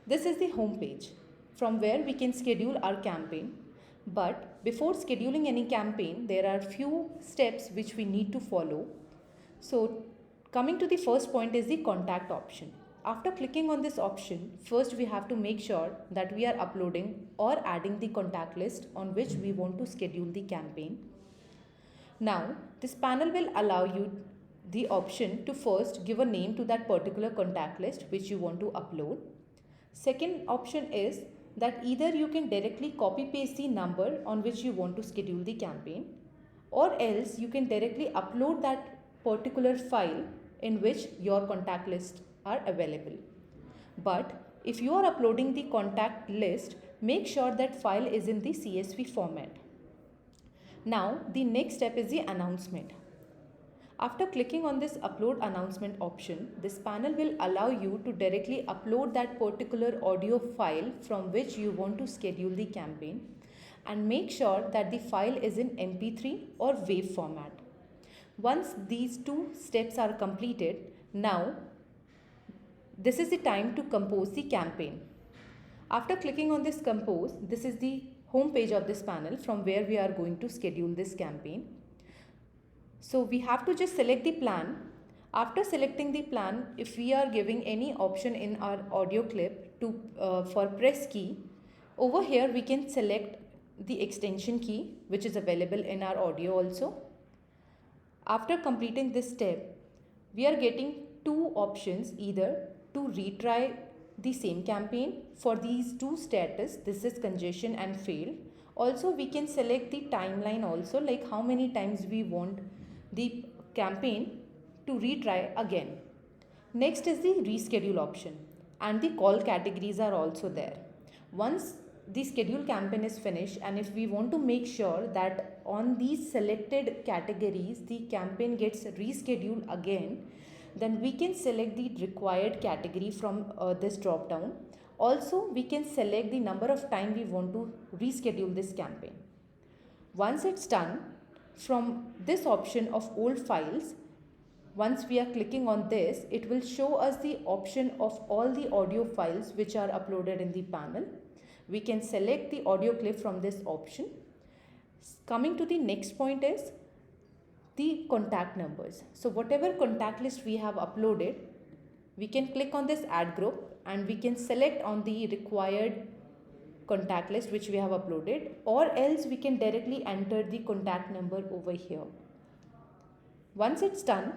This is the home page from where we can schedule our campaign. But before scheduling any campaign, there are few steps which we need to follow. So coming to the first point is the contact option. After clicking on this option, first we have to make sure that we are uploading or adding the contact list on which we want to schedule the campaign. Now, this panel will allow you the option to first give a name to that particular contact list which you want to upload. Second option is that either you can directly copy paste the number on which you want to schedule the campaign, or else you can directly upload that particular file in which your contact lists are available. But if you are uploading the contact list, make sure that file is in the CSV format. Now the next step is the announcement. After clicking on this upload announcement option, this panel will allow you to directly upload that particular audio file from which you want to schedule the campaign, and make sure that the file is in MP3 or WAV format. Once these two steps are completed, now this is the time to compose the campaign. After clicking on this compose, this is the home page of this panel from where we are going to schedule this campaign. So we have to just select the plan. After selecting the plan, if we are giving any option in our audio clip to for press key, over here we can select the extension key which is available in our audio also. After completing this step, we are getting two options, either to retry the same campaign. For these two status, this is congestion and failed. Also we can select the timeline also, like how many times we want the campaign to retry again. Next is the reschedule option, and the call categories are also there. Once the schedule campaign is finished, and if we want to make sure that on these selected categories the campaign gets rescheduled again, then we can select the required category from this drop down. Also we can select the number of time we want to reschedule this campaign. Once it's done, from this option of old files, once we are clicking on this, it will show us the option of all the audio files which are uploaded in the panel. We can select the audio clip from this option. Coming to the next point is the contact numbers. So whatever contact list we have uploaded, we can click on this add group and we can select on the required contact list which we have uploaded, or else we can directly enter the contact number over here. Once it's done,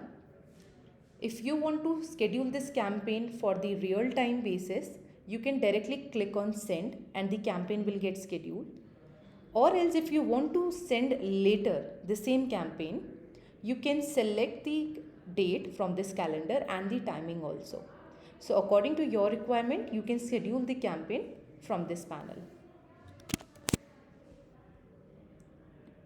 if you want to schedule this campaign for the real time basis, you can directly click on send and the campaign will get scheduled. Or else if you want to send later the same campaign, you can select the date from this calendar and the timing also. So according to your requirement, you can schedule the campaign from this panel.